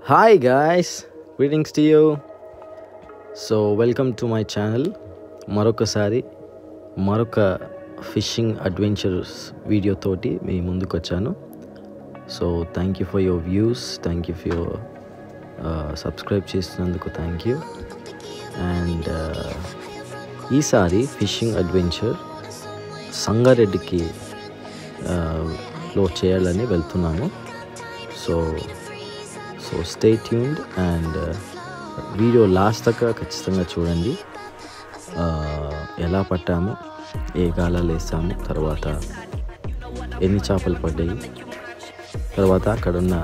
Hi guys, greetings to you. So welcome to my channel. మరొకసారి మరొక fishing adventures video తోటి మీ ముందుకు వచ్చాను. So thank you for your views, thank you for your subscribe చేసినందుకు thank you. And ఈసారి fishing adventure సంగారెడ్డికి లో చేయాలని వెళ్తున్నాను. So stay tuned and video last దాకా ఖచ్చితంగా చూడండి. ఎలా పట్టాము, ఏ గాలాలు వేసాము, తర్వాత ఎన్ని చేపలు పడ్డాయి, తర్వాత అక్కడ ఉన్న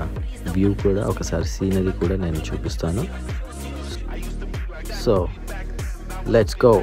వ్యూ కూడా ఒకసారి సీనరీ కూడా నేను చూపిస్తాను. So let's go.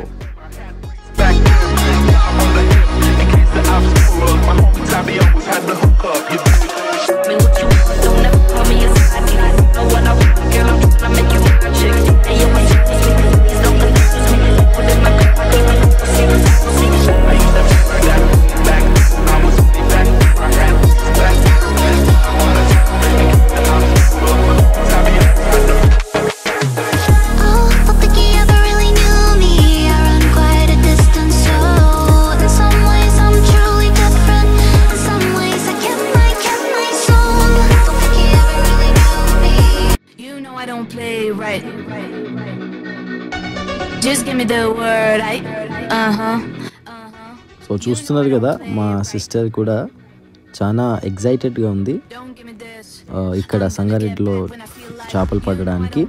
సో చూస్తున్నారు కదా, మా సిస్టర్ కూడా చాలా ఎగ్జైటెడ్గా ఉంది ఇక్కడ సంగారెడ్డిలో చేపలు పట్టడానికి.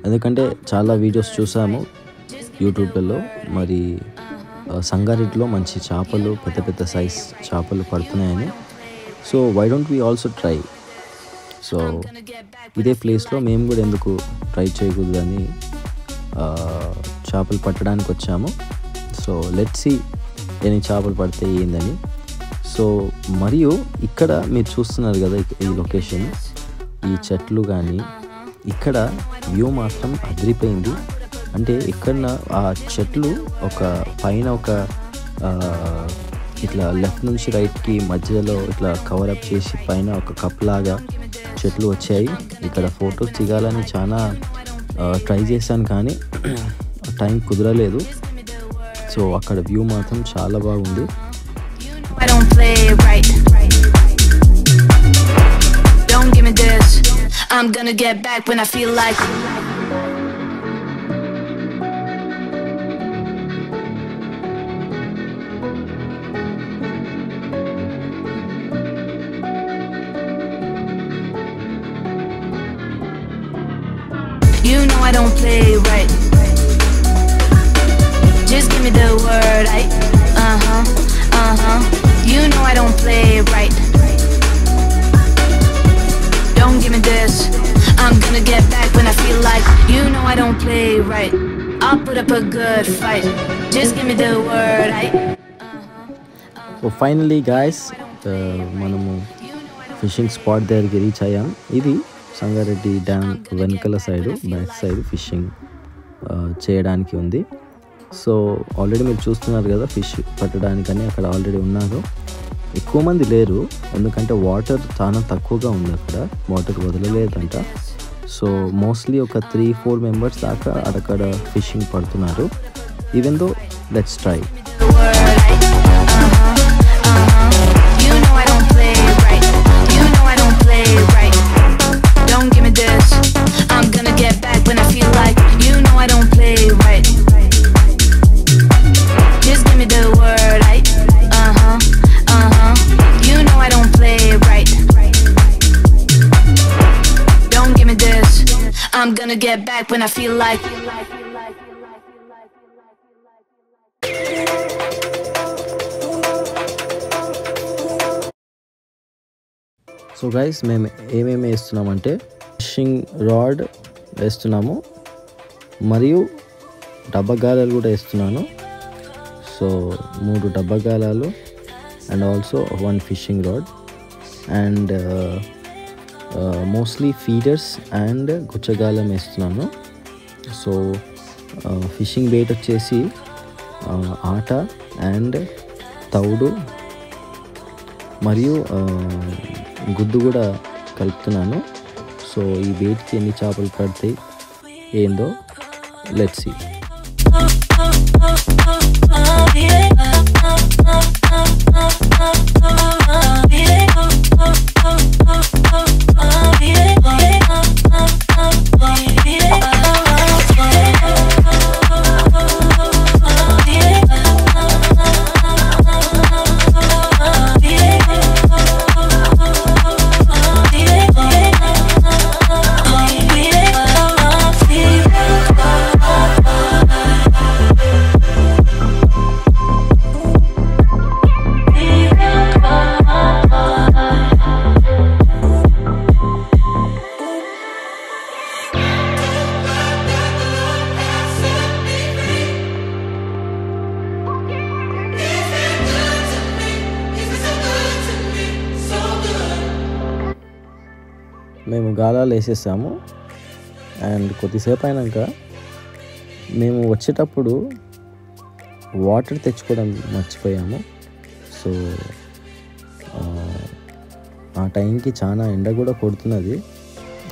ఎందుకంటే చాలా వీడియోస్ చూసాము యూట్యూబ్లలో, మరి సంగారెడ్డిలో మంచి చేపలు, పెద్ద పెద్ద సైజ్ చేపలు పడుతున్నాయని. So why don't we also try. So ఇదే ప్లేస్లో మేము కూడా ఎందుకు ట్రై చేయకూడదని చేపలు పట్టడానికి వచ్చాము. సో లెట్స్ సీ ఎన్ని చేపలు పడితే ఏందని. సో మరియు ఇక్కడ మీరు చూస్తున్నారు కదా, ఈ లొకేషన్, ఈ చెట్లు కానీ ఇక్కడ వ్యూ మాత్రం అదిరిపోయింది. అంటే ఇక్కడ ఆ చెట్లు ఒక పైన ఒక ఇట్లా లెఫ్ట్ నుంచి రైట్కి మధ్యలో ఇట్లా కవరప్ చేసి పైన ఒక కప్ లాగా చెట్లు వచ్చాయి. ఇక్కడ ఫొటోస్ దిగాలని చాలా ట్రై చేశాను కానీ టైం కుదరలేదు. సో అక్కడ వ్యూ మాత్రం చాలా బాగుంది. You know I don't play right. Just give me the word, You know I don't play right. Don't give me this, I'm gonna get back when I feel like. You know I don't play right. I'll put up a good fight. Just give me the word, So finally guys, మనము fishing spot దగ్గరికి reach అయ్యాం. ఇది Sangareddy dam వెనకల side, back side fishing చేయడానికి ఉంది. So already మీరు చూస్తున్నారు కదా, ఫిష్ పట్టడానికని అక్కడ ఆల్రెడీ ఉన్నారు. ఎక్కువ మంది లేరు, ఎందుకంటే వాటర్ చాలా తక్కువగా ఉంది, అక్కడ వాటర్ వదలలేదంట. సో మోస్ట్లీ ఒక 3-4 మెంబర్స్ దాకా అక్కడ ఫిషింగ్ పడుతున్నారు. Even though let's try. Don't give me this, I'm gonna get back when I feel like. You know I don't play right. Just give me the word, You know I don't play right. Don't give me this, I'm gonna get back when I feel like. So guys, మేము ఏమేమి వేస్తున్నామంటే fishing rod వేస్తున్నాము, మరియు డబ్బగాలాలు కూడా వేస్తున్నాను. So 3 డబ్బగాలాలు and also 1 fishing rod and mostly feeders and గుచ్చగాలం వేస్తున్నాను. సో ఫిషింగ్ బెయిట్ వచ్చేసి ఆట అండ్ తౌడు మరియు గుడ్డు కూడా కలుపుతున్నాను. సో ఈ బెయిట్కి ఎన్ని చేపలు పడతాయి ఏందో లెట్స్ సీ. మేము గాలాలు వేసేసాము. అండ్ కొద్దిసేపు అయినాక మేము వచ్చేటప్పుడు వాటర్ తెచ్చుకోవడం మర్చిపోయాము. సో ఆ టైంకి చాలా ఎండ కూడా కొడుతున్నది.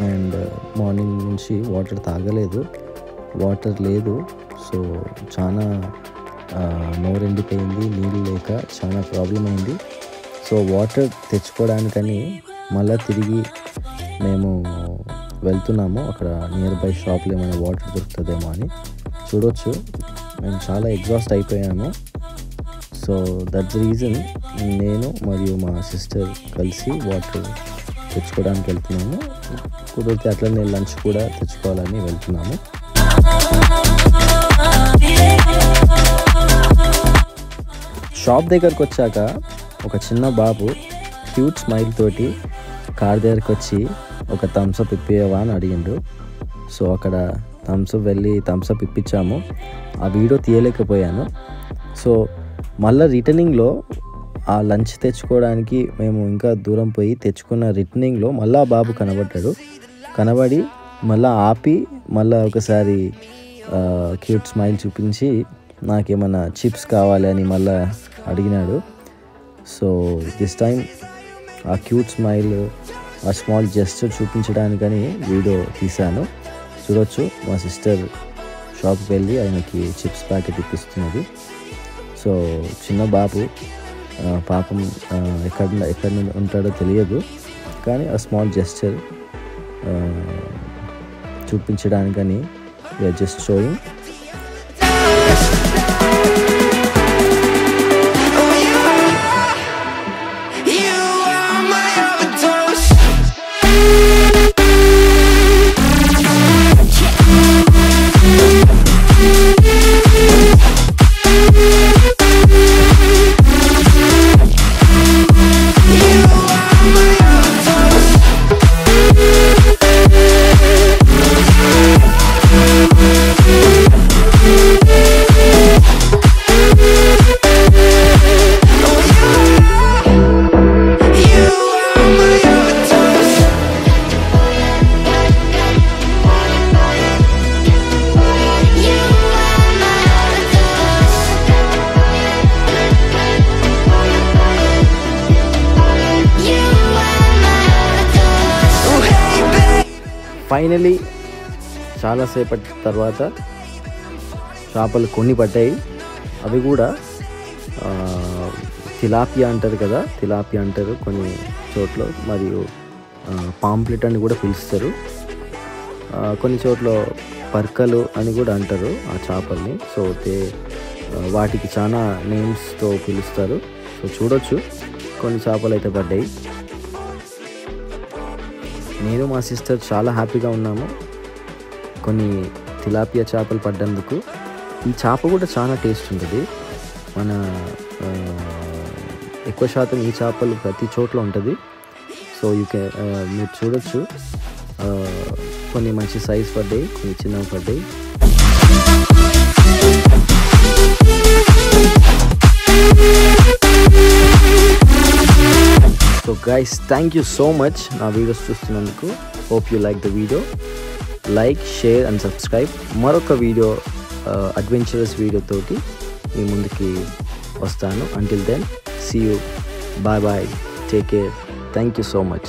అండ్ మార్నింగ్ నుంచి వాటర్ తాగలేదు, వాటర్ లేదు. సో చాలా నోరు ఎండిపోయింది, నీళ్ళు లేక చాలా ప్రాబ్లం అయింది. సో వాటర్ తెచ్చుకోవడానికని మళ్ళీ తిరిగి మేము వెళ్తున్నాము. అక్కడ నియర్ బై షాప్లో ఏమైనా వాటర్ దొరుకుతుందేమో అని. చూడవచ్చు మేము చాలా ఎగ్జాస్ట్ అయిపోయాము. సో దట్స్ రీజన్ నేను మరియు మా సిస్టర్ కలిసి వాటర్ తెచ్చుకోవడానికి వెళ్తున్నాము. కుదిరితే అట్లనే లంచ్ కూడా తెచ్చుకోవాలని వెళ్తున్నాము. షాప్ దగ్గరకు వచ్చాక ఒక చిన్న బాబు క్యూట్ స్మైల్ తోటి కార్ దగ్గరకు వచ్చి ఒక థమ్స్అప్ ఇప్పియవా అని అడిగిండు. సో అక్కడ థమ్స్అప్ వెళ్ళి థమ్స్అప్ ఇప్పించాము. ఆ వీడియో తీయలేకపోయాను. సో మళ్ళీ రిటర్నింగ్లో ఆ లంచ్ తెచ్చుకోవడానికి మేము ఇంకా దూరం పోయి తెచ్చుకున్న రిటర్నింగ్లో మళ్ళీ ఆ బాబు కనబడి మళ్ళీ ఆపి మళ్ళీ ఒకసారి క్యూట్ స్మైల్ చూపించి నాకేమన్నా చిప్స్ కావాలి అని మళ్ళీ అడిగినాడు. సో దిస్ టైం ఆ క్యూట్ స్మైల్, ఆ స్మాల్ జెస్చర్ చూపించడానికని వీడియో తీశాను. చూడొచ్చు మా సిస్టర్ షాప్కి వెళ్ళి ఆయనకి చిప్స్ ప్యాకెట్ ఇప్పిస్తున్నది. సో చిన్న బాబు పాపం ఎక్కడ ఉంటాడో తెలియదు, కానీ ఆ స్మాల్ జెస్చర్ చూపించడానికని వీఆర్ జస్ట్ షోయింగ్. ఫైనలీ చాలాసేపటి తర్వాత చేపలు కొన్ని పట్టాయి. అవి కూడా తిలాపియా అంటారు కదా, తిలాపియా అంటారు కొన్ని చోట్ల, మరియు పాంప్లెట్ అని కూడా పిలుస్తారు. కొన్ని చోట్ల పర్కలు అని కూడా అంటారు ఆ చేపల్ని. సో వాటికి చాలా నేమ్స్తో పిలుస్తారు. సో చూడొచ్చు కొన్ని చేపలు అయితే పడ్డాయి. నేను మా సిస్టర్ చాలా హ్యాపీగా ఉన్నాము కొన్ని తిలాపియా చేపలు పడ్డందుకు. ఈ చేప కూడా చాలా టేస్ట్ ఉంటుంది. మన ఎక్కువ శాతం ఈ చేపలు ప్రతి చోట్ల ఉంటుంది. సో మీరు చూడొచ్చు కొన్ని మంచి సైజ్ పడ్డాయి, కొన్ని చిన్నవి పడ్డాయి. So guys, thank you so much నా వీడియోస్ చూస్తున్నందుకు. Hope you like the video. Like, share and subscribe. మరొక వీడియో అడ్వెంచరస్ వీడియో తోటి మీ ముందుకి వస్తాను. Until then, see you. Bye bye. Take care. Thank you so much.